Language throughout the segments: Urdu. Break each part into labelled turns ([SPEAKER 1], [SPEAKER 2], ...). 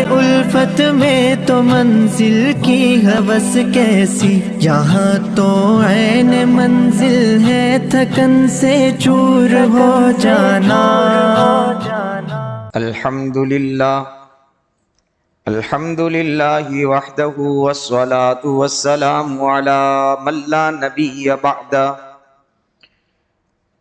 [SPEAKER 1] الفت میں تو منزل کی ہوس کیسی، یہاں تو عین منزل ہے تھکن سے چور ہو جانا۔
[SPEAKER 2] الحمد للہ وحدہ والصلاة والسلام علی من لا نبی بعدہ،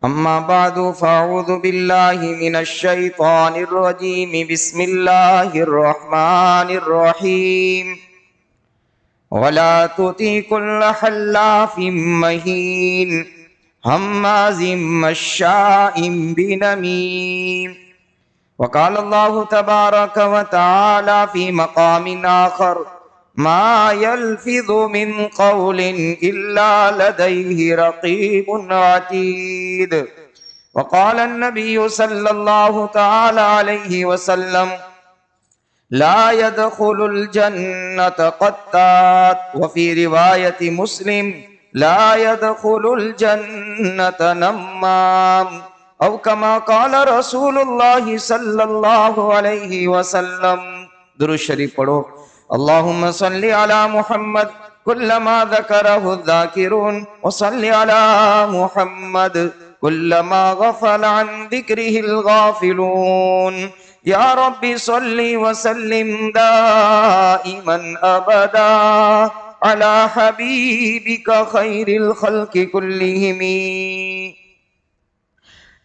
[SPEAKER 2] اما بعد فاعوذ باللہ من الشیطان الرجیم، بسم اللہ الرحمن الرحیم۔ ولا تطع كل حلاف مہین ہماز مشاء بنمیم۔ وقال اللہ تبارک وتعالی فی مقام آخر، ما يلفظ من قول الا لديه رقیب عتید۔ وقال النبی صلی اللہ تعالی علیہ وسلم، لا يدخل الجنة قتات، وفي رواية مسلم لا يدخل الجنة نمام، او كما قال رسول اللہ صلی اللہ علیہ وسلم۔ درود شریف پڑھو۔ اللہم صلی علی محمد كلما ذکرہ الذاکرون، وصلی علی محمد كلما غفل عن ذکرہ الغافلون۔ یا رب صلی وسلم دائما ابدا علی حبیبک خیر الخلق کلہم۔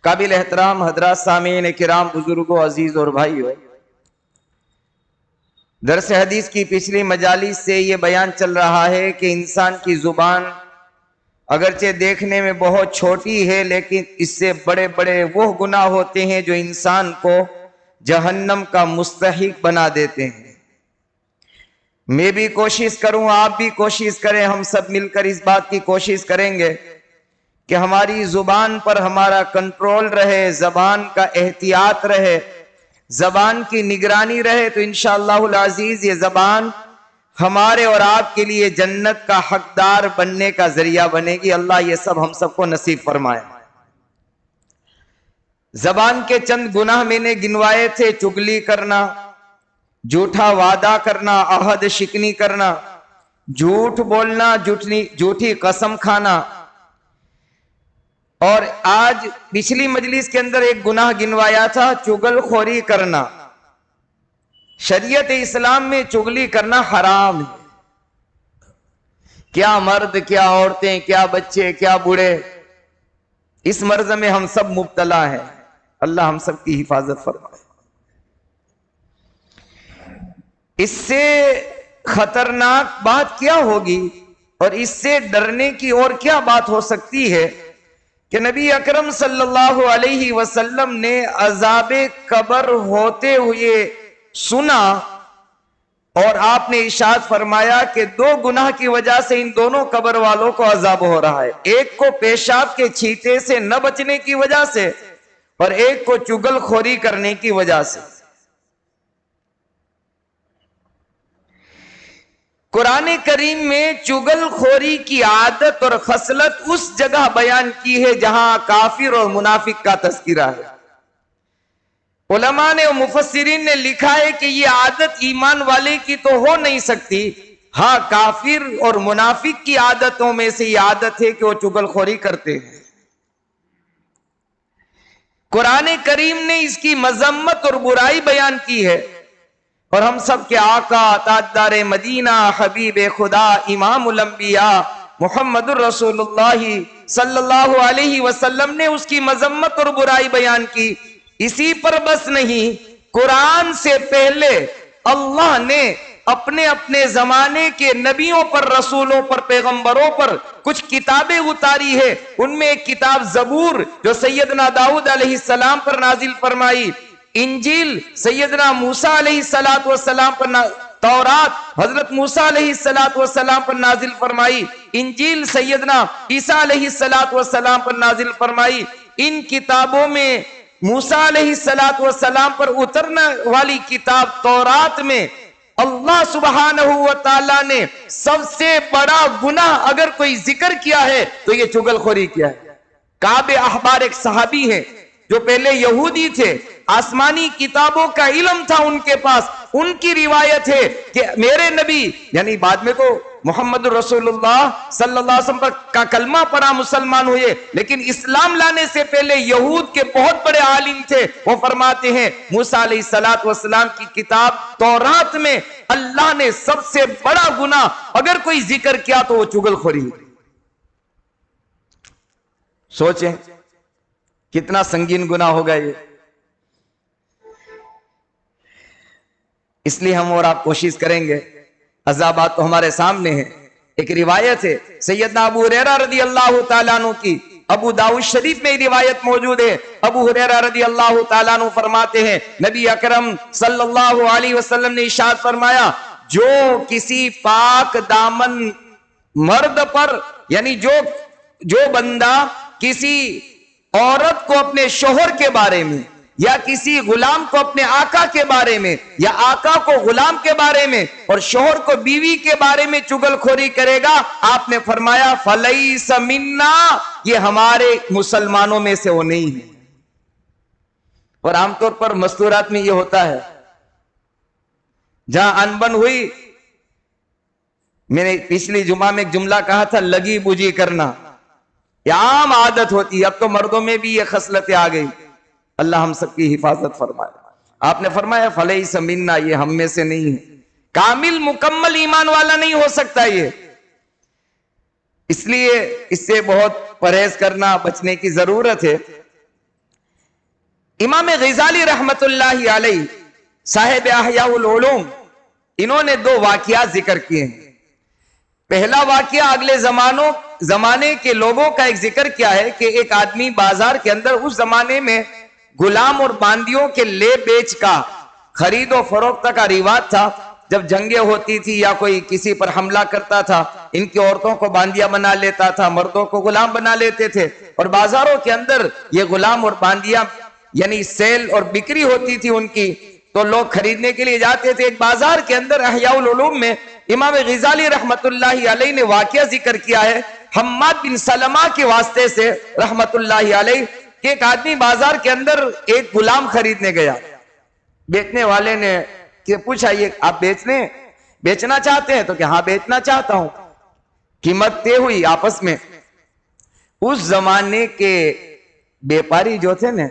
[SPEAKER 2] قابل احترام حضرات، سامعین کرام، بزرگوں، عزیز اور بھائیو، درس حدیث کی پچھلی مجالس سے یہ بیان چل رہا ہے کہ انسان کی زبان اگرچہ دیکھنے میں بہت چھوٹی ہے، لیکن اس سے بڑے بڑے وہ گناہ ہوتے ہیں جو انسان کو جہنم کا مستحق بنا دیتے ہیں۔ میں بھی کوشش کروں، آپ بھی کوشش کریں، ہم سب مل کر اس بات کی کوشش کریں گے کہ ہماری زبان پر ہمارا کنٹرول رہے، زبان کا احتیاط رہے، زبان کی نگرانی رہے، تو انشاءاللہ العزیز یہ زبان ہمارے اور آپ کے لیے جنت کا حقدار بننے کا ذریعہ بنے گی۔ اللہ یہ سب ہم سب کو نصیب فرمائے۔ زبان کے چند گناہ میں نے گنوائے تھے: چغلی کرنا، جھوٹا وعدہ کرنا، عہد شکنی کرنا، جھوٹ بولنا، جھوٹی قسم کھانا، اور آج پچھلی مجلس کے اندر ایک گناہ گنوایا تھا، چغل خوری کرنا۔ شریعت اسلام میں چغلی کرنا حرام ہے۔ کیا مرد، کیا عورتیں، کیا بچے، کیا بوڑھے، اس مرض میں ہم سب مبتلا ہیں۔ اللہ ہم سب کی حفاظت فرمائے۔ اس سے خطرناک بات کیا ہوگی اور اس سے ڈرنے کی اور کیا بات ہو سکتی ہے کہ نبی اکرم صلی اللہ علیہ وسلم نے عذاب قبر ہوتے ہوئے سنا، اور آپ نے ارشاد فرمایا کہ دو گناہ کی وجہ سے ان دونوں قبر والوں کو عذاب ہو رہا ہے، ایک کو پیشاب کے چھینٹے سے نہ بچنے کی وجہ سے، اور ایک کو چغل خوری کرنے کی وجہ سے۔ قرآن کریم میں چغل خوری کی عادت اور خصلت اس جگہ بیان کی ہے جہاں کافر اور منافق کا تذکرہ ہے۔ علماء نے اور مفسرین نے لکھا ہے کہ یہ عادت ایمان والے کی تو ہو نہیں سکتی، ہاں کافر اور منافق کی عادتوں میں سے یہ عادت ہے کہ وہ چغل خوری کرتے ہیں۔ قرآن کریم نے اس کی مذمت اور برائی بیان کی ہے، اور ہم سب کے آقا تاجدار مدینہ، حبیب خدا، امام الانبیاء محمد الرسول اللہ صلی اللہ علیہ وسلم نے اس کی مذمت اور برائی بیان کی۔ اسی پر بس نہیں، قرآن سے پہلے اللہ نے اپنے اپنے زمانے کے نبیوں پر، رسولوں پر، پیغمبروں پر کچھ کتابیں اتاری ہے۔ ان میں ایک کتاب زبور جو سیدنا داؤد علیہ السلام پر نازل فرمائی، انجیل سیدنا موسیٰ علیہ السلام پر، تورات حضرت موسیٰ علیہ السلام پر نازل فرمائی، انجیل سیدنا عیسیٰ علیہ السلام پر نازل فرمائی۔ ان کتابوں میں موسیٰ علیہ السلام پر اترنے والی کتاب تورات میں اللہ سبحانہ و تعالیٰ نے سب سے بڑا گناہ اگر کوئی ذکر کیا ہے تو یہ چغل خوری کیا ہے۔ کعب احبار ایک صحابی ہے، جو پہلے یہودی تھے، آسمانی کتابوں کا علم تھا ان کے پاس، ان کی روایت ہے کہ میرے نبی یعنی بعد میں تو محمد رسول اللہ صلی اللہ علیہ وسلم کا کلمہ پڑھا مسلمان ہوئے، لیکن اسلام لانے سے پہلے یہود کے بہت بڑے عالم تھے، وہ فرماتے ہیں موسیٰ علیہ السلام کی کتاب تورات میں اللہ نے سب سے بڑا گناہ اگر کوئی ذکر کیا تو وہ چغل خوری۔ سوچیں کتنا سنگین گناہ ہوگا یہ۔ اس لیے ہم اور آپ کوشش کریں گے، عذابات تو ہمارے سامنے ہیں۔ ایک روایت ہے سیدنا ابو ہریرہ رضی اللہ تعالیٰ عنہ کی، ابو داؤد شریف میں روایت موجود ہے۔ ابو ہریرہ رضی اللہ تعالیٰ عنہ فرماتے ہیں نبی اکرم صلی اللہ علیہ وسلم نے ارشاد فرمایا، جو کسی پاک دامن مرد پر یعنی جو بندہ کسی عورت کو اپنے شوہر کے بارے میں یا کسی غلام کو اپنے آقا کے بارے میں یا آقا کو غلام کے بارے میں اور شوہر کو بیوی کے بارے میں چغل خوری کرے گا، آپ نے فرمایا فَلَيْسَ مِنَّا، یہ ہمارے مسلمانوں میں سے وہ نہیں ہے۔ اور عام طور پر مستورات میں یہ ہوتا ہے، جہاں انبن ہوئی، میں نے پچھلی جمعہ میں ایک جملہ کہا تھا لگی بجھی کرنا، یہ عام عادت ہوتی ہے۔ اب تو مردوں میں بھی یہ خصلتیں آ گئی، اللہ ہم سب کی حفاظت فرمائے۔ آپ نے فرمایا فلیس منا، یہ ہم میں سے نہیں ہے، کامل مکمل ایمان والا نہیں ہو سکتا یہ، اس لیے اس سے بہت پرہیز کرنا بچنے کی ضرورت ہے۔ امام غزالی رحمت اللہ علیہ صاحب احیاء العلوم، انہوں نے دو واقعات ذکر کیے ہیں۔ پہلا واقعہ اگلے زمانے کے لوگوں کا ایک ذکر کیا ہے کہ ایک آدمی بازار کے اندر، اس زمانے میں غلام اور باندیوں کے لے بیچ کا خرید و فروخت کا رواج تھا۔ جب جنگیں ہوتی تھی یا کوئی کسی پر حملہ کرتا تھا، ان کی عورتوں کو باندیاں بنا لیتا تھا، مردوں کو غلام بنا لیتے تھے، اور بازاروں کے اندر یہ غلام اور باندیاں یعنی سیل اور بکری ہوتی تھی ان کی، تو لوگ خریدنے کے لیے جاتے تھے۔ ایک بازار کے اندر احیاء العلوم میں امام غزالی رحمت اللہ علیہ نے واقعہ ذکر کیا ہے حماد بن سلمہ کے واسطے سے رحمت اللہ علیہ، کہ ایک آدمی بازار کے اندر ایک غلام خریدنے گیا۔ بیچنے والے نے پوچھا یہ آپ بیچنا چاہتے ہیں؟ تو کہ ہاں بیچنا چاہتا ہوں۔ قیمت طے ہوئی آپس میں۔ اس زمانے کے بیپاری جو تھے نا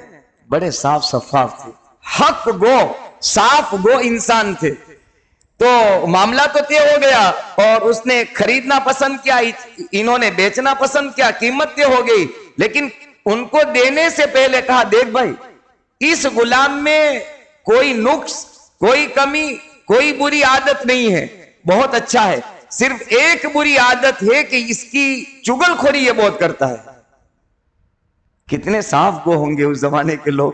[SPEAKER 2] بڑے صاف شفاف تھے، حق گو صاف گو انسان تھے، تو معاملہ تو طے ہو گیا اور اس نے خریدنا پسند کیا، انہوں نے بیچنا پسند کیا، قیمت طے ہو گئی، لیکن ان کو دینے سے پہلے کہا دیکھ بھائی اس غلام میں کوئی نقص، کوئی کمی، کوئی بری عادت نہیں ہے، بہت اچھا ہے، صرف ایک بری عادت ہے کہ اس کی چغل خوری یہ بہت کرتا ہے۔ کتنے صاف گو ہوں گے اس زمانے کے لوگ،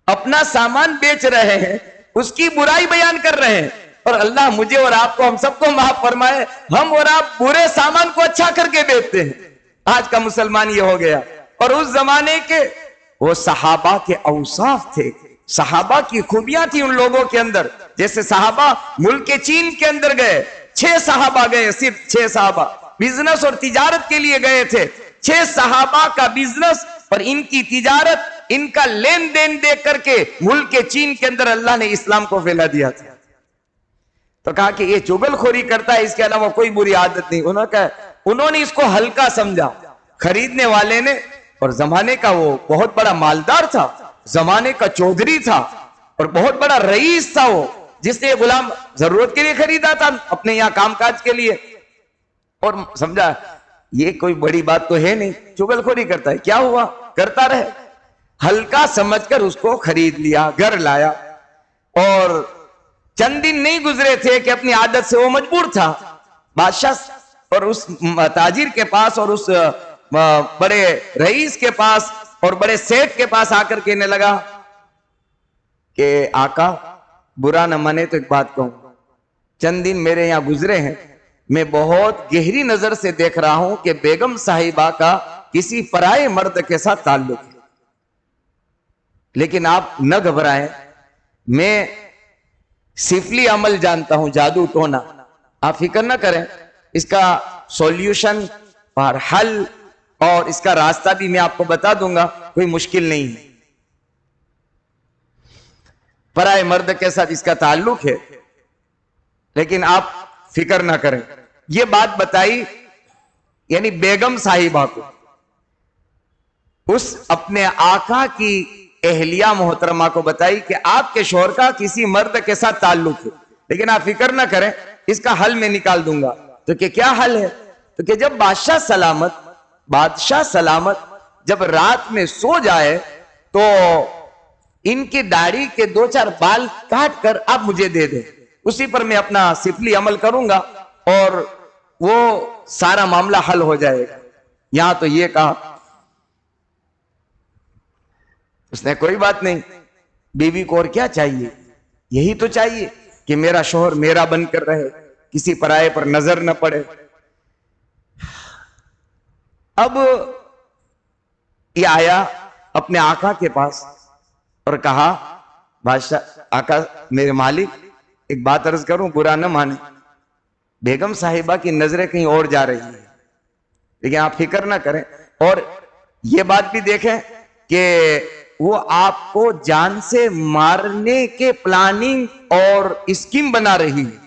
[SPEAKER 2] اپنا سامان بیچ رہے ہیں، اس کی برائی بیان کر رہے ہیں، اور اللہ مجھے اور آپ کو ہم سب کو معاف فرمائے، ہم اور آپ برے سامان کو اچھا کر کے بیچتے ہیں۔ آج کا مسلمان یہ ہو گیا۔ اور اس زمانے کے وہ صحابہ کے اوصاف تھے، صحابہ کی خوبیاں تھی ان لوگوں کے اندر۔ جیسے صحابہ ملک چین کے اندر گئے، 6 صحابہ گئے، صرف 6 صحابہ بزنس اور تجارت کے لیے گئے تھے۔ 6 صحابہ کا بزنس اور ان کی تجارت، ان کا لین دین دیکھ کر کے ملک چین کے اندر اللہ نے اسلام کو پھیلا دیا تھا۔ تو کہا کہ یہ چغل خوری کرتا ہے، اس کے علاوہ کوئی بری عادت نہیں۔ انہوں نے اس کو ہلکا سمجھا، خریدنے والے نے، اور زمانے کا وہ بہت بڑا مالدار تھا، زمانے کا چودھری تھا اور بہت بڑا رئیس تھا وہ، جس نے غلام ضرورت کے لیے خریدا تھا اپنے یہاں کام کاج کے لیے، اور سمجھا یہ کوئی بڑی بات تو ہے نہیں، چغل خوری کرتا ہے، کیا ہوا کرتا رہے، ہلکا سمجھ کر اس کو خرید لیا، گھر لایا، اور چند دن نہیں گزرے تھے کہ اپنی عادت سے وہ مجبور تھا۔ بادشاہ اور اس تاجر کے پاس اور اس بڑے رئیس کے پاس اور بڑے سیٹ کے پاس آ کر کہنے لگا کہ آقا برا نہ مانے تو ایک بات کہوں، چند دن میرے یہاں گزرے ہیں، میں بہت گہری نظر سے دیکھ رہا ہوں کہ بیگم صاحبہ کا کسی پرائے مرد کے ساتھ تعلق ہے، لیکن آپ نہ گھبرائیں، میں سفلی عمل جانتا ہوں، جادو ٹونا، آپ فکر نہ کریں، اس کا سولوشن اور حل اور اس کا راستہ بھی میں آپ کو بتا دوں گا، کوئی مشکل نہیں ہے۔ پرائے مرد کے ساتھ اس کا تعلق ہے، لیکن آپ فکر نہ کریں. یہ بات بتائی یعنی بیگم صاحبہ کو، اس اپنے آقا کی اہلیہ محترمہ کو بتائی کہ آپ کے شوہر کا کسی مرد کے ساتھ تعلق ہے، لیکن آپ فکر نہ کریں، اس کا حل میں نکال دوں گا. تو کہ کیا حل ہے؟ تو کہ جب بادشاہ سلامت جب رات میں سو جائے تو ان کی داڑھی کے 2-4 بال کاٹ کر آپ مجھے دے دیں، اسی پر میں اپنا سفلی عمل کروں گا اور وہ سارا معاملہ حل ہو جائے گا. یہاں تو یہ کہا، اس نے کوئی بات نہیں، بیوی کو اور کیا چاہیے؟ یہی تو چاہیے کہ میرا شوہر میرا بن کر رہے، کسی پرائے پر نظر نہ پڑے. اب یہ آیا اپنے آقا کے پاس اور کہا، بادشاہ آقا میرے مالک، ایک بات عرض کروں، برا نہ مانے، بیگم صاحبہ کی نظریں کہیں اور جا رہی ہیں، لیکن آپ فکر نہ کریں. اور یہ بات بھی دیکھیں کہ وہ آپ کو جان سے مارنے کے پلاننگ اور اسکیم بنا رہی ہے،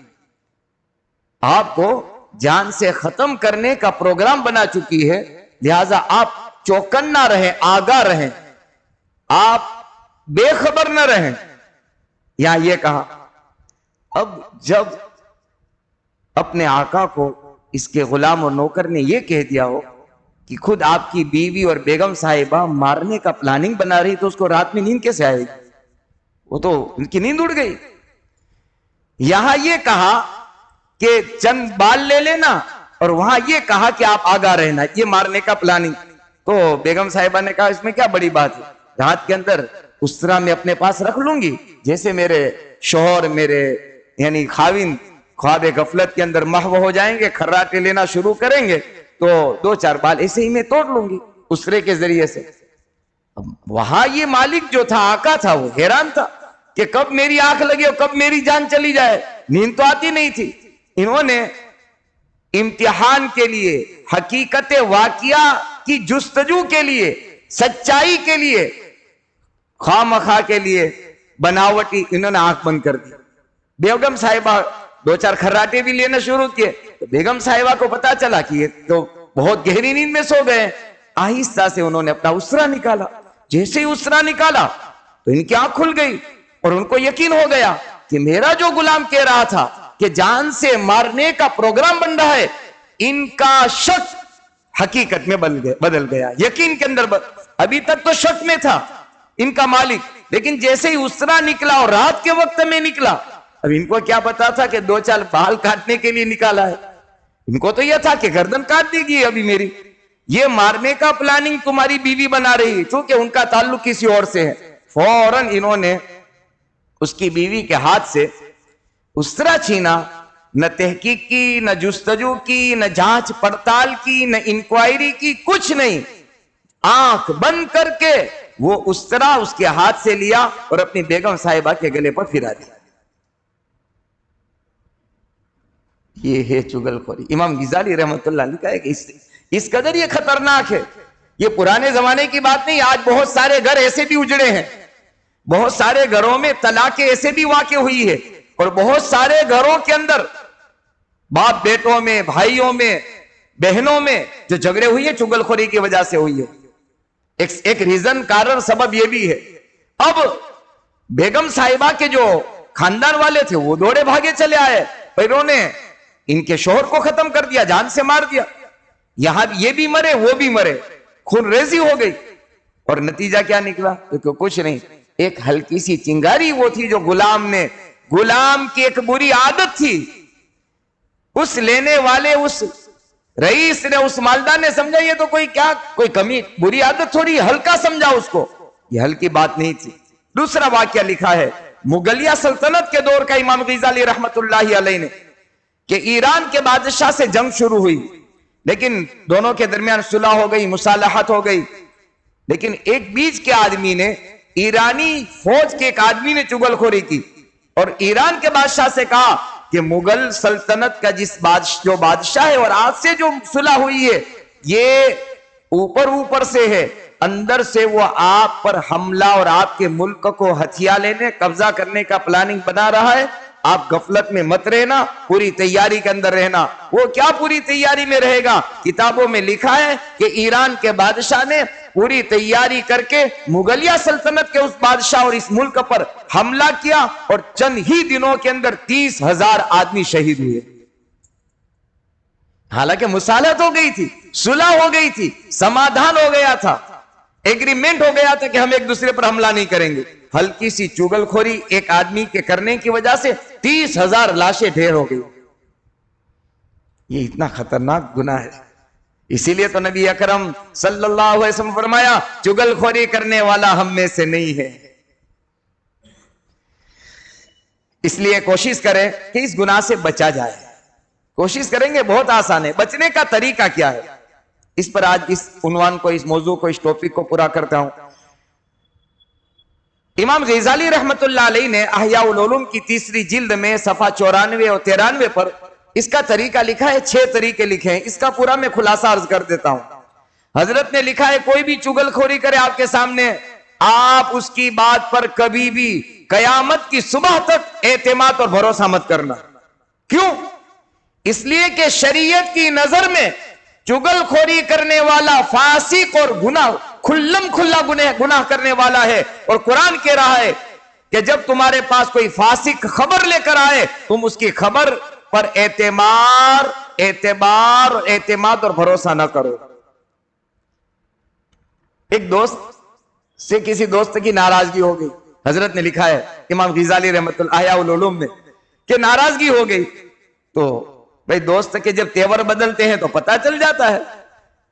[SPEAKER 2] آپ کو جان سے ختم کرنے کا پروگرام بنا چکی ہے. لہذا آپ چوکنا رہیں، آگاہ رہیں، آپ بے خبر نہ رہیں. یہاں یہ کہا. اب جب اپنے آقا کو اس کے غلام اور نوکر نے یہ کہہ دیا ہو کہ خود آپ کی بیوی اور بیگم صاحبہ مارنے کا پلاننگ بنا رہی، تو اس کو رات میں نیند کیسے آئے گی؟ وہ تو ان کی نیند اڑ گئی. یہاں یہ کہا کہ چند بال لے لینا، اور وہاں یہ کہا کہ آپ آگاہ رہنا، یہ مارنے کا پلاننگ. تو بیگم صاحبہ نے کہا اس میں کیا بڑی بات ہے، رات کے اندر اس طرح میں اپنے پاس رکھ لوں گی جیسے میرے شوہر، میرے یعنی خاوند خواب غفلت کے اندر محو ہو جائیں گے، کھراٹے لینا شروع کریں گے تو 2-4 بال ایسے ہی میں توڑ لوں گی اسرے کے ذریعے سے. اب وہاں یہ مالک جو تھا، آقا تھا، وہ حیران تھا کہ کب میری آنکھ لگے اور کب میری جان چلی جائے. نیند تو آتی نہیں تھی. انہوں نے امتحان کے لیے، حقیقت واقعہ کی جستجو کے لیے، سچائی کے لیے، خواہ مخواہ کے لیے بناوٹی انہوں نے آنکھ بند کر دی. بیگم صاحبہ 2-4 کھراٹے بھی لینا شروع کیے تو بیگم صاحبہ کو پتا چلا کہ یہ تو بہت گہری نیند میں سو گئے. آہستہ سے انہوں نے اپنا اسرا نکالا. جیسے ہی اسرا نکالا تو ان کی آنکھ کھل گئی اور ان کو یقین ہو گیا کہ میرا جو غلام کہہ رہا تھا کہ جان سے مارنے کا پروگرام بن رہا ہے، ان کا شک حقیقت میں بدل گیا. یقین کے اندر ابھی تک تو شک میں تھا ان کا مالک، لیکن جیسے ہی اسرا نکلا اور رات کے وقت میں نکلا، اب ان کو کیا پتا تھا کہ 2-4 بال کاٹنے کے لیے نکالا ہے. ان کو تو یہ تھا کہ گردن کاٹ دی گئی ابھی میری. یہ مارنے کا پلاننگ تمہاری بیوی بنا رہی ہے، چونکہ ان کا تعلق کسی اور سے ہے. فوراً انہوں نے اس کی بیوی کے ہاتھ سے اسرا چھینا. نہ تحقیق کی، نہ جستجو کی، نہ جانچ پڑتال کی، نہ انکوائری کی، کچھ نہیں. آنکھ بند کر کے وہ اسرا اس کے ہاتھ سے لیا اور اپنی بیگم صاحبہ کے گلے پر پھرا دیا. یہ ہے چگل خوری. امام غزالی رحمت اللہ علیہ کہا کہ اس قدر یہ خطرناک ہے. یہ پرانے زمانے کی بات نہیں، آج بہت سارے گھر ایسے بھی اجڑے ہیں، بہت سارے گھروں میں طلاقیں ایسے بھی واقع ہوئی ہے، اور بہت سارے گھروں کے اندر باپ بیٹوں میں، بھائیوں میں، بہنوں میں جو جھگڑے ہوئی ہیں چگل خوری کی وجہ سے ہوئی ہے. ایک ریزن، کارن، سبب یہ بھی ہے. اب بیگم صاحبہ کے جو خاندان والے تھے وہ دوڑے بھاگے چلے آئے، انہوں نے ان کے شوہر کو ختم کر دیا، جان سے مار دیا. یہاں یہ بھی مرے وہ بھی مرے، خون ریزی ہو گئی. اور نتیجہ کیا نکلا؟ تو کچھ نہیں، ایک ہلکی سی چنگاری وہ تھی جو غلام کی ایک بری عادت تھی. اس لینے والے، اس رئیس نے، اس مالدار نے سمجھا یہ تو کوئی کمی، بری عادت تھوڑی ہلکا سمجھا اس کو. یہ ہلکی بات نہیں تھی. دوسرا واقعہ لکھا ہے مغلیہ سلطنت کے دور کا امام غزالی رحمت اللہ علیہ نے، کہ ایران کے بادشاہ سے جنگ شروع ہوئی، لیکن دونوں کے درمیان صلح ہو گئی، مصالحت ہو گئی. لیکن ایک بیچ کے آدمی نے، ایرانی فوج کے ایک آدمی نے چگل خوری کی اور ایران کے بادشاہ سے کہا کہ مغل سلطنت کا جو بادشاہ ہے اور آج سے جو صلح ہوئی ہے یہ اوپر سے ہے، اندر سے وہ آپ پر حملہ اور آپ کے ملک کو ہتھیا لینے قبضہ کرنے کا پلاننگ بنا رہا ہے. آپ غفلت میں مت رہنا, پوری تیاری کے اندر رہنا. وہ کیا پوری تیاری میں رہے گا؟ کتابوں میں لکھا ہے کہ ایران کے بادشاہ نے پوری تیاری کر کے مغلیہ سلطنت کے اس بادشاہ اور اس ملک پر حملہ کیا اور چند ہی دنوں کے اندر 30,000 آدمی شہید ہوئے. حالانکہ مصالحت ہو گئی تھی, صلح ہو گئی تھی, سمادھان ہو گیا تھا, ایگریمنٹ ہو گیا تھا کہ ہم ایک دوسرے پر حملہ نہیں کریں گے. ہلکی سی چگل خوری ایک آدمی کے کرنے کی وجہ سے 30,000 لاشیں ڈھیر ہو گئی. یہ اتنا خطرناک گناہ ہے. اسی لیے تو نبی اکرم صلی اللہ علیہ وسلم فرمایا چگل خوری کرنے والا ہم میں سے نہیں ہے. اس لیے کوشش کریں کہ اس گناہ سے بچا جائے. کوشش کریں گے, بہت آسان ہے. بچنے کا طریقہ کیا ہے, اس پر آج اس عنوان کو, اس موضوع کو, اس ٹاپک کو پورا کرتا ہوں. امام غزالی رحمت اللہ علیہ نے احیاء العلوم کی 3 جلد میں صفحہ 94 اور 93 پر اس کا طریقہ لکھا ہے. 6 طریقے لکھے ہیں. اس کا پورا میں خلاصہ عرض کر دیتا ہوں. حضرت نے لکھا ہے کوئی بھی چگل خوری کرے آپ کے سامنے, آپ اس کی بات پر کبھی بھی قیامت کی صبح تک اعتماد اور بھروسہ مت کرنا. کیوں؟ اس لیے کہ شریعت کی نظر میں چگل خوری کرنے والا فاسق اور گناہ کھلم کھلا گناہ کرنے والا ہے. اور قرآن کہہ رہا ہے کہ جب تمہارے پاس کوئی فاسق خبر لے کر آئے تم اس کی خبر پر اعتماد اور بھروسہ نہ کرو. ایک دوست سے کسی دوست کی ناراضگی ہو گئی. حضرت نے لکھا ہے امام غزالی رحمت اللہ احیاء العلوم میں کہ ناراضگی ہو گئی تو بھئی دوست کے جب تیور بدلتے ہیں تو پتہ چل جاتا ہے.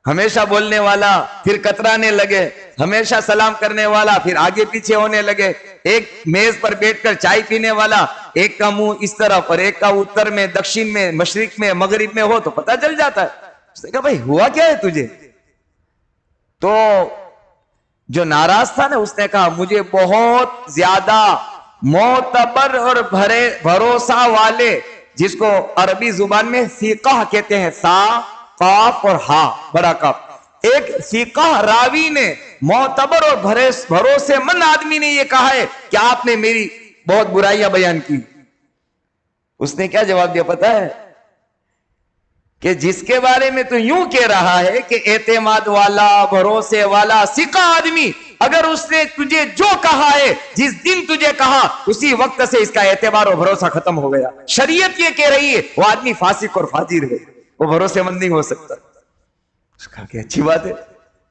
[SPEAKER 2] ہمیشہ بولنے والا پھر کترانے لگے, ہمیشہ سلام کرنے والا پھر آگے پیچھے ہونے لگے, ایک میز پر بیٹھ کر چائے پینے والا ایک کا منہ اس طرف اور ایک کا اتر میں, دکشن میں, مشرق میں, مغرب میں ہو تو پتہ چل جاتا ہے. اس نے کہا بھئی ہوا کیا ہے تجھے؟ تو جو ناراض تھا نا اس نے کہا مجھے بہت زیادہ معتبر اور بھروسہ والے, جس کو عربی زبان میں ثقہ کہتے ہیں, سا قاف اور ہا بڑا کاف, ایک ثقہ راوی نے, معتبر اور بھروسے مند آدمی نے یہ کہا ہے کہ آپ نے میری بہت برائیاں بیان کی. اس نے کیا جواب دیا پتہ ہے؟ کہ جس کے بارے میں تو یوں کہہ رہا ہے کہ اعتماد والا, بھروسے والا, ثقہ آدمی, اگر اس نے تجھے جو کہا ہے جس دن تجھے کہا اسی وقت سے اس کا اعتبار اور بھروسہ ختم ہو گیا. شریعت یہ کہہ رہی ہے وہ آدمی فاسق اور فاجر ہے, وہ بھروسے مند نہیں ہو سکتا. اس کا کہ اچھی بات ہے.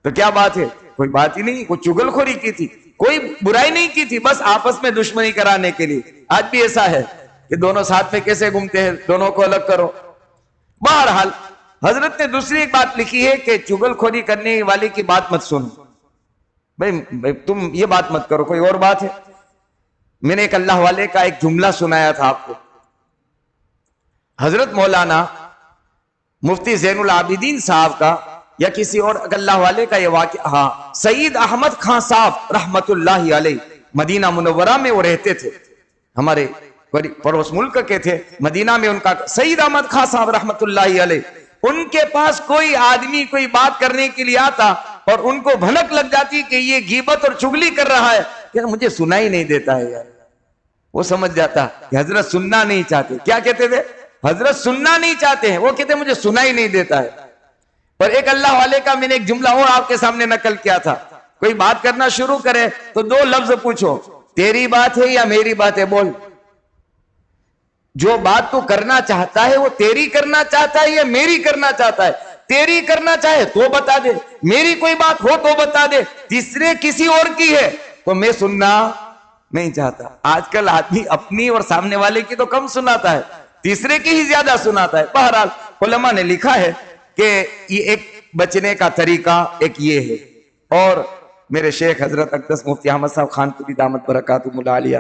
[SPEAKER 2] تو کیا بات ہے؟ کوئی بات ہی نہیں, کوئی چگل خوری کی تھی, کوئی برائی نہیں کی تھی, بس آپس میں دشمنی کرانے کے لیے. آج بھی ایسا ہے کہ دونوں ساتھ میں کیسے گھومتے ہیں, دونوں کو الگ کرو. بہرحال حضرت نے دوسری ایک بات لکھی ہے کہ چگل خوری کرنے والے کی بات مت سنو. بھئی تم یہ بات مت کرو, کوئی اور بات ہے. میں نے ایک اللہ والے کا ایک جملہ سنایا تھا آپ کو. حضرت مولانا مفتی زین العابدین صاحب کا یا کسی اور اللہ والے کا یہ واقعہ, ہاں, سید احمد خان صاحب رحمت اللہ علیہ مدینہ منورہ میں وہ رہتے تھے, ہمارے پڑوس ملک کے تھے. مدینہ میں ان کا سید احمد خان صاحب رحمت اللہ علیہ, ان کے پاس کوئی آدمی کوئی بات کرنے کے لیے آتا اور ان کو بھنک لگ جاتی کہ یہ غیبت اور چگلی کر رہا ہے, کہ مجھے سنا ہی نہیں دیتا ہے یار. وہ سمجھ جاتا کہ حضرت سننا نہیں چاہتے. کیا کہتے تھے؟ حضرت سننا نہیں چاہتے ہیں, وہ کہتے مجھے سنا ہی نہیں دیتا ہے. اور ایک اللہ والے کا میں نے ایک جملہ اور آپ کے سامنے نقل کیا تھا. کوئی بات کرنا شروع کرے تو 2 لفظ پوچھو, تیری بات ہے یا میری بات ہے, بول. جو بات تو کرنا چاہتا ہے وہ تیری کرنا چاہتا ہے یا میری کرنا چاہتا ہے؟ تیری کرنا چاہے تو بتا دے, میری کوئی بات ہو تو بتا دے, تیسرے کسی اور کی ہے تو میں سننا نہیں چاہتا. آج کل آدمی اپنی اور سامنے والے کی تو کم سناتا ہے, تیسرے کی ہی زیادہ سناتا ہے. بہرحال علماء نے لکھا ہے کہ یہ ایک بچنے کا طریقہ ایک یہ ہے. اور میرے شیخ حضرت اقدس مفتی احمد صاحب خان کی دامت برکاتہم العالیہ,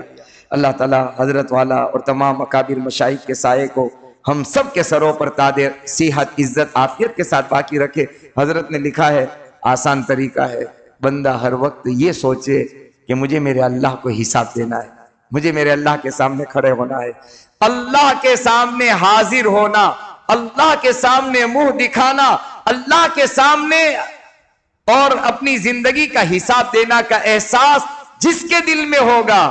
[SPEAKER 2] اللہ تعالی حضرت والا اور تمام اکابر مشائخ کے سائے کو ہم سب کے سروں پر تاج صحت, عزت, عافیت کے ساتھ باقی رکھے. حضرت نے لکھا ہے آسان طریقہ ہے, بندہ ہر وقت یہ سوچے کہ مجھے میرے اللہ کو حساب دینا ہے, مجھے میرے اللہ کے سامنے کھڑے ہونا ہے, اللہ کے سامنے حاضر ہونا, اللہ کے سامنے منہ دکھانا, اللہ کے سامنے اور اپنی زندگی کا حساب دینا کا احساس جس کے دل میں ہوگا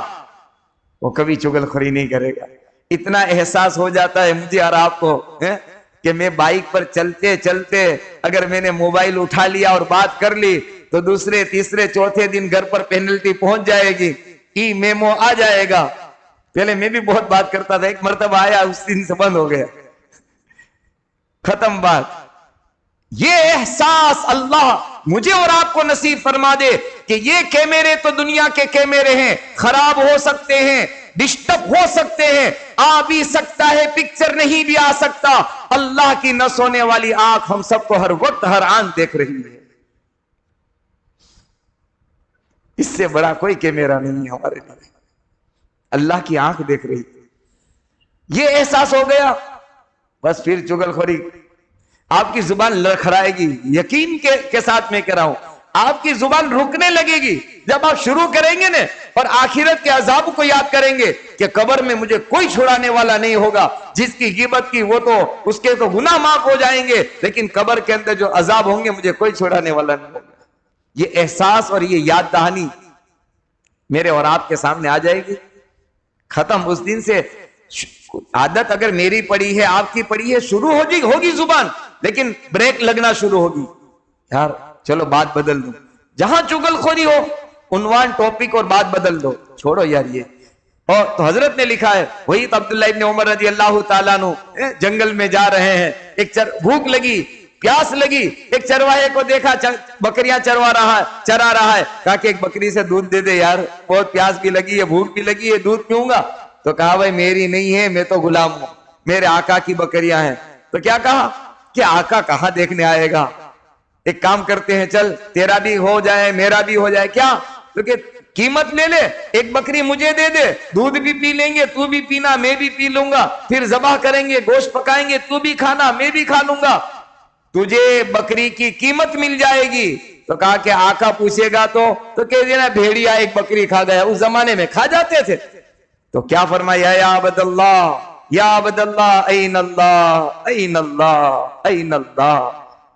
[SPEAKER 2] وہ کبھی چغل خوری نہیں کرے گا. اتنا احساس ہو جاتا ہے مجھے اور آپ کو کہ میں بائک پر چلتے چلتے اگر میں نے موبائل اٹھا لیا اور بات کر لی تو دوسرے تیسرے چوتھے دن گھر پر پینلٹی پہنچ جائے گی, ای میمو آ جائے گا. پہلے میں بھی بہت بات کرتا تھا, ایک مرتبہ آیا اس دن سے بند ہو گیا, ختم بات. یہ احساس اللہ مجھے اور آپ کو نصیب فرما دے کہ یہ کیمرے تو دنیا کے کیمرے ہیں, خراب ہو سکتے ہیں, ڈسٹرب ہو سکتے ہیں, آ بھی سکتا ہے پکچر نہیں بھی آ سکتا. اللہ کی نہ سونے والی آنکھ ہم سب کو ہر وقت ہر آن دیکھ رہی ہے. اس سے بڑا کوئی کیمرہ نہیں ہے ہمارے لیے, اللہ کی آنکھ دیکھ رہی. یہ احساس ہو گیا بس پھر چغل خوری آپ کی زبان لڑکھڑائے گی. یقین کے ساتھ میں کہہ رہا ہوں, آپ کی زبان رکنے لگے گی جب آپ شروع کریں گے نا اور آخرت کے عذاب کو یاد کریں گے کہ قبر میں مجھے کوئی چھڑانے والا نہیں ہوگا. جس کی غیبت کی وہ تو اس کے تو گناہ معاف ہو جائیں گے, لیکن قبر کے اندر جو عذاب ہوں گے مجھے کوئی چھڑانے والا نہیں ہوگا. یہ احساس اور یہ یاد دہانی میرے اور آپ کے سامنے آ جائے گی. ختم. اس دن سے عادت اگر میری پڑی ہے آپ کی پڑی ہے, شروع ہوگی زبان, لیکن بریک لگنا شروع ہوگی. یار چلو بات بدل دو, جہاں چغل خوری ہو عنوان ٹاپک اور بات بدل دو, چھوڑو یار یہ. اور تو حضرت نے لکھا ہے, وہی تو عبداللہ ابن عمر رضی اللہ تعالیٰ عنہ جنگل میں جا رہے ہیں, ایک بھوک لگی, پیاس لگی, ایک چرواہے کو دیکھا بکریاں چرا رہا ہے. کہا کہ ایک بکری سے دودھ دے دے یار, بہت پیاس بھی لگی ہے, بھوک بھی لگی ہے, دودھ پیوں گا. تو کہا بھائی میری نہیں ہے, میں تو غلام ہوں, میرے آقا کی بکریاں ہیں. تو کیا کہا کہ آقا کہاں دیکھنے آئے گا, ایک کام کرتے ہیں, چل تیرا بھی ہو جائے میرا بھی ہو جائے. کیا تو کہ قیمت لے لے, ایک بکری مجھے دے دے, دودھ بھی پی لیں گے, تو بھی پینا میں بھی پی لوں گا, پھر ذبح کریں گے, گوشت پکائیں گے, تو بھی کھانا میں بھی کھا لوں گا, تجھے بکری کی قیمت مل جائے گی. تو کہا کہ آقا پوچھے گا تو کہہ دینا بھیڑیا ایک بکری کھا گیا. اس زمانے میں کھا جاتے تھے. تو کیا فرمایا, یا عبد اللہ, یا عبد اللہ, این اللہ, این اللہ, این اللہ.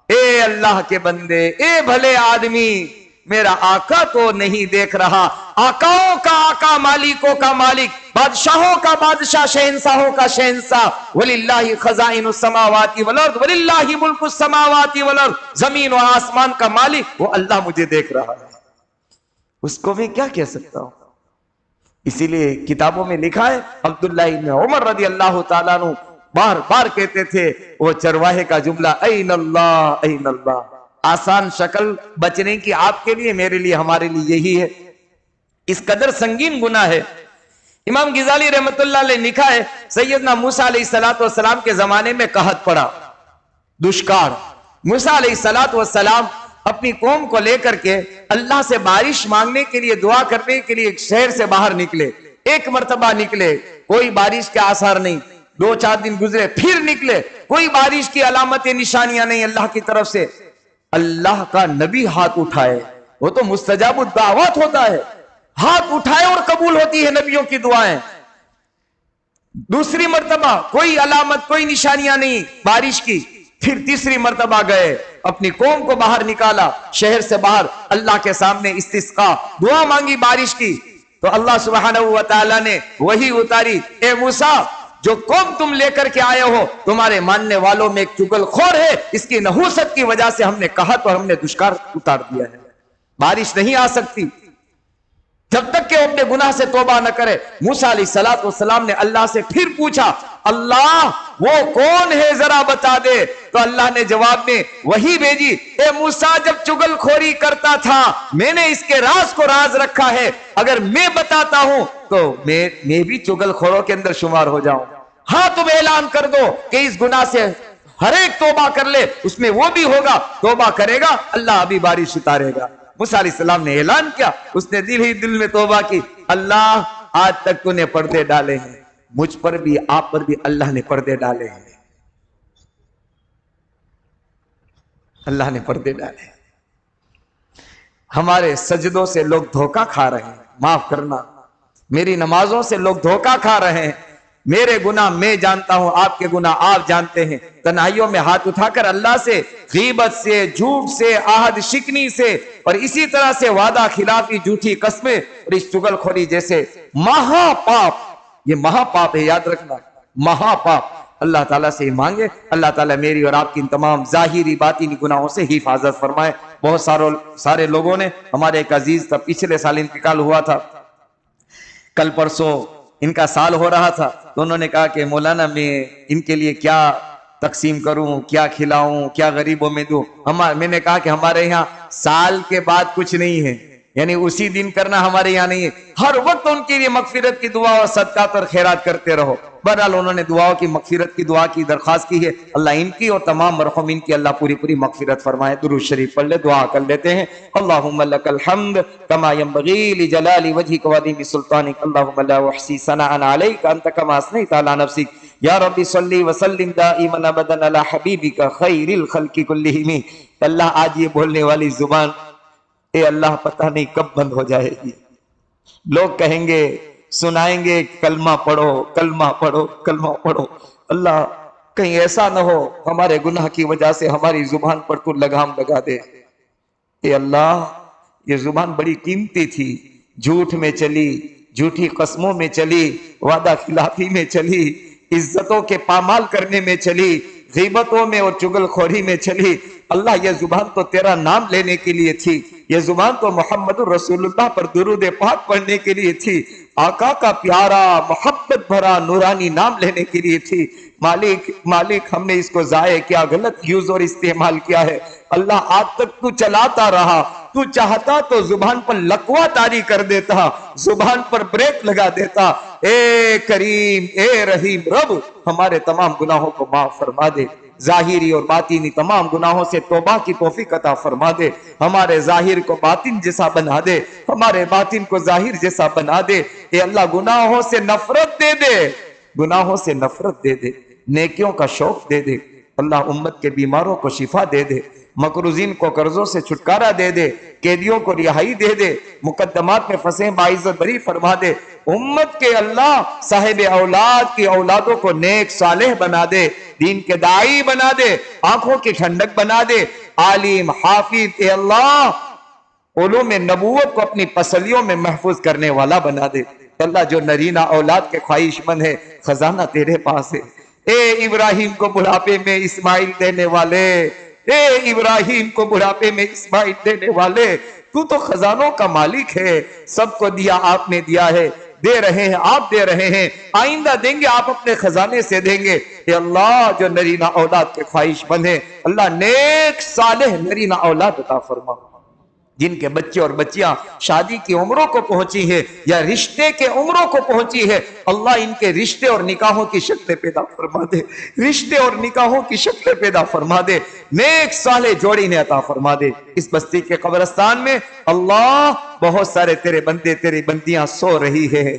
[SPEAKER 2] اے اللہ کے بندے, اے بھلے آدمی, میرا آقا تو نہیں دیکھ رہا. آقاؤں کا آقا, مالکوں کا مالک, بادشاہوں کا بادشاہ, شہنشاہوں کا شہنشاہ. وَلِلَّهِ خَزَائِنُ السَّمَاوَاتِ وَالْأَرْضِ وَلِلَّهِ مُلْكُ السَّمَاوَاتِ وَالْأَرْضِ. زمین و آسمان کا مالک وہ اللہ مجھے دیکھ رہا ہے. اس کو میں کیا کہہ سکتا ہوں. اسی لیے کتابوں میں لکھا ہے, عبداللہ ابن عمر رضی اللہ تعالیٰ عنہ بار بار کہتے تھے وہ چرواہے کا جملہ, این اللہ, این اللہ. آسان شکل بچنے کی آپ کے لیے, میرے لیے, ہمارے لیے یہی ہے. اس قدر سنگین گناہ ہے. امام غزالی رحمت اللہ علیہ لکھا ہے, سیدنا موسیٰ علیہ السلام کے زمانے میں قحط پڑا, دشکار. موسیٰ علیہ السلام اپنی قوم کو لے کر کے اللہ سے بارش مانگنے کے لیے, دعا کرنے کے لیے ایک شہر سے باہر نکلے. ایک مرتبہ نکلے, کوئی بارش کے آثار نہیں. 2-4 دن گزرے, پھر نکلے, کوئی بارش کی علامتیں نشانیاں نہیں اللہ کی طرف سے. اللہ کا نبی ہاتھ اٹھائے, وہ تو مستجاب الدعوات ہوتا ہے, ہاتھ اٹھائے اور قبول ہوتی ہے نبیوں کی دعائیں. دوسری مرتبہ کوئی علامت, کوئی نشانیاں نہیں بارش کی. پھر تیسری مرتبہ گئے, اپنی قوم کو باہر نکالا, شہر سے باہر, اللہ کے سامنے استسقا, دعا مانگی بارش کی. تو اللہ سبحانہ و تعالیٰ نے وہی اتاری, اے موسیٰ, جو قوم تم لے کر کے آئے ہو تمہارے ماننے والوں میں ایک چغل خور ہے, اس کی نحوست کی وجہ سے ہم نے کہا تو ہم نے دشکار اتار دیا ہے, بارش نہیں آ سکتی جب تک کہ وہ اپنے گناہ سے توبہ نہ کرے. موسیٰ علیہ السلام نے اللہ سے پھر پوچھا, اللہ وہ کون ہے ذرا بتا دے. تو اللہ نے جواب میں وہی بھیجی, اے موسیٰ, جب چغل خوری کرتا تھا میں نے اس کے راز کو راز رکھا ہے, اگر میں بتاتا ہوں تو میں بھی چغل خوروں کے اندر شمار ہو جاؤں. ہاں تم اعلان کر دو کہ اس گناہ سے ہر ایک توبہ کر لے, اس میں وہ بھی ہوگا, توبہ کرے گا اللہ ابھی بارش اتارے گا. موسیٰ علیہ السلام نے اعلان کیا, اس نے دل ہی دل میں توبہ کی, اللہ آج تک تو نے پردے ڈالے ہیں, مجھ پر بھی آپ پر بھی اللہ نے پردے ڈالے ہیں, اللہ نے پردے ڈالے ہیں. ہمارے سجدوں سے لوگ دھوکہ کھا رہے ہیں, معاف کرنا, میری نمازوں سے لوگ دھوکہ کھا رہے ہیں. میرے گناہ میں جانتا ہوں, آپ کے گناہ آپ جانتے ہیں. تنہائیوں میں ہاتھ اٹھا کر اللہ سے غیبت سے، جھوٹ سے، عہد شکنی سے اور اسی طرح سے وعدہ خلافی، جھوٹی قسمیں اور اس چغل خوری جیسے مہا پاپ، یہ مہا پاپ ہے، یاد رکھنا، مہا پاپ، اللہ تعالیٰ سے مانگے۔ اللہ تعالیٰ میری اور آپ کی ان تمام ظاہری باطنی گناہوں سے حفاظت فرمائے۔ بہت سارے لوگوں نے، ہمارے ایک عزیز تھا، پچھلے سال انتقال ہوا تھا، کل پرسوں ان کا سال ہو رہا تھا، تو انہوں نے کہا کہ مولانا میں ان کے لیے کیا تقسیم کروں، کیا کھلاؤں، کیا غریبوں میں دوں۔ میں نے کہا کہ ہمارے یہاں سال کے بعد کچھ نہیں ہے، یعنی اسی دن کرنا ہمارے یہاں نہیں ہے، ہر وقت ان کے لیے مغفرت کی دعا اور صدقات اور خیرات کرتے رہو۔ بہرحال انہوں نے دعاؤں کی مغفرت کی دعا کی درخواست کی ہے، اللہ ان کی اور تمام مرحومین کی اللہ پوری مغفرت فرمائے۔ درود شریف پڑھ لے، دعا کر لیتے ہیں۔ اللہم لک الحمد کما ینبغی لجلال وجہک وعظیم سلطانک، اللہم لا احصی ثناء علیک انت کما اثنیت علی نفسک، یا رب صلی وسلم دائما ابدا علی حبیبک خیر الخلق کلہم۔ اللہ آج یہ بولنے والی زبان اے اللہ پتہ نہیں کب بند ہو جائے گی۔ لوگ کہیں گے، سنائیں گے کلمہ پڑھو، کلمہ پڑھو، کلمہ پڑھو۔ اللہ کہیں ایسا نہ ہو ہمارے گناہ کی وجہ سے ہماری زبان پر تو لگام لگا دے۔ اے اللہ یہ زبان بڑی قیمتی تھی، جھوٹ میں چلی، جھوٹی قسموں میں چلی، وعدہ خلافی میں چلی، عزتوں کے پامال کرنے میں چلی، غیبتوں میں اور چغل خوری میں چلی۔ اللہ یہ زبان تو تیرا نام لینے کے لیے تھی، یہ زبان تو محمد رسول اللہ پر درود پاک پڑھنے کے لیے تھی، آقا کا پیارا محبت بھرا نورانی نام لینے کے لیے تھی۔ مالک ہم نے اس کو ضائع کیا، غلط یوز اور استعمال کیا ہے۔ اللہ آج تک تو چلاتا رہا، تو چاہتا تو زبان پر لقوہ طاری کر دیتا، زبان پر بریک لگا دیتا۔ اے کریم، اے رحیم رب، ہمارے تمام گناہوں کو معاف فرما دے، ظاہری اور باطنی تمام گناہوں سے توبہ کی توفیق عطا فرما دے، ہمارے ظاہر کو باطن جیسا بنا دے، ہمارے باطن کو ظاہر جیسا بنا دے۔ اے اللہ گناہوں سے نفرت دے دے، گناہوں سے نفرت دے دے، نیکیوں کا شوق دے دے۔ اللہ امت کے بیماروں کو شفا دے دے، مقروضین کو قرضوں سے چھٹکارا دے دے، قیدیوں کو رہائی دے دے، مقدمات میں پھنسے باعزت بری فرما دے۔ امت کے اللہ صاحب اولاد کی اولادوں کو نیک صالح بنا دے، دین کے داعی بنا دے، آنکھوں کی ٹھنڈک بنا دے، عالم حافظ اے اللہ علوم نبوت کو اپنی پسلیوں میں محفوظ کرنے والا بنا دے۔ اللہ جو نرینہ اولاد کے خواہش مند ہے، خزانہ تیرے پاس ہے۔ اے ابراہیم کو بڑھاپے میں اسماعیل دینے والے، اے ابراہیم کو بڑھاپے میں اسماعیل دینے والے، تو خزانوں کا مالک ہے، سب کو دیا آپ نے دیا ہے، دے رہے ہیں آپ، دے رہے ہیں، آئندہ دیں گے آپ، اپنے خزانے سے دیں گے۔ اے اللہ جو نرینہ اولاد کے خواہش مند ہے، اللہ نیک صالح نرینہ اولاد عطا فرما، جن کے بچے اور بچیاں شادی کی عمروں کو پہنچی ہے یا رشتے کے عمروں کو پہنچی ہے، اللہ ان کے رشتے اور نکاحوں کی شکلیں پیدا فرما دے، رشتے اور نکاحوں کی شکلیں پیدا فرما دے، نیک صالح جوڑی نے عطا فرما دے۔ اس بستی کے قبرستان میں اللہ بہت سارے تیرے بندے تیری بندیاں سو رہی ہے،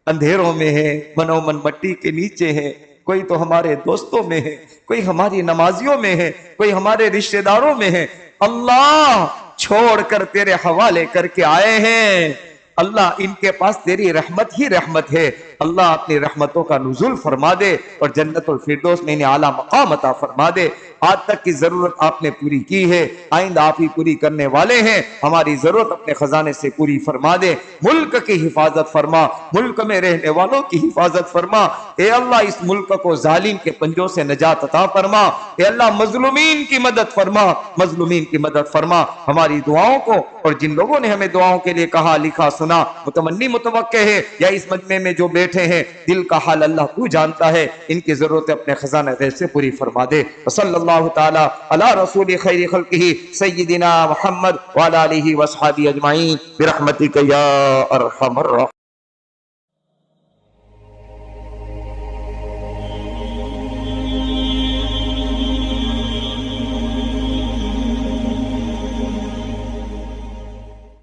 [SPEAKER 2] اندھیروں میں ہے، منومن مٹی کے نیچے ہے، کوئی تو ہمارے دوستوں میں ہے، کوئی ہماری نمازیوں میں ہے، کوئی ہمارے رشتہ داروں میں ہے۔ اللہ چھوڑ کر تیرے حوالے کر کے آئے ہیں، اللہ ان کے پاس تیری رحمت ہی رحمت ہے، اللہ اپنی رحمتوں کا نزول فرما دے اور جنت الفردوس میں انہیں اعلیٰ مقام عطا فرما دے۔ آج تک کی ضرورت آپ نے پوری کی ہے، آئندہ آپ ہی پوری کرنے والے ہیں، ہماری ضرورت اپنے خزانے سے پوری فرما دے۔ ملک کی حفاظت فرما، ملک میں رہنے والوں کی حفاظت فرما، اے اللہ اس ملک کو ظالم کے پنجوں سے نجات عطا فرما، اے اللہ مظلومین کی مدد فرما، مظلومین کی مدد فرما۔ ہماری دعاؤں کو اور جن لوگوں نے ہمیں دعاؤں کے لیے کہا لکھا سنا متمنی متوقع ہے یا اس مجمع میں جو بیٹھے ہیں دل کا حال اللہ تو جانتا ہے، ان کی ضرورتیں اپنے خزانہ غیب سے پوری فرما دے۔ صلی اللہ تعالی علی رسول خیر خلقہ سیدنا محمد وعلی آلہ وصحبہ اجمعین برحمتک یا ارحم الراحمین۔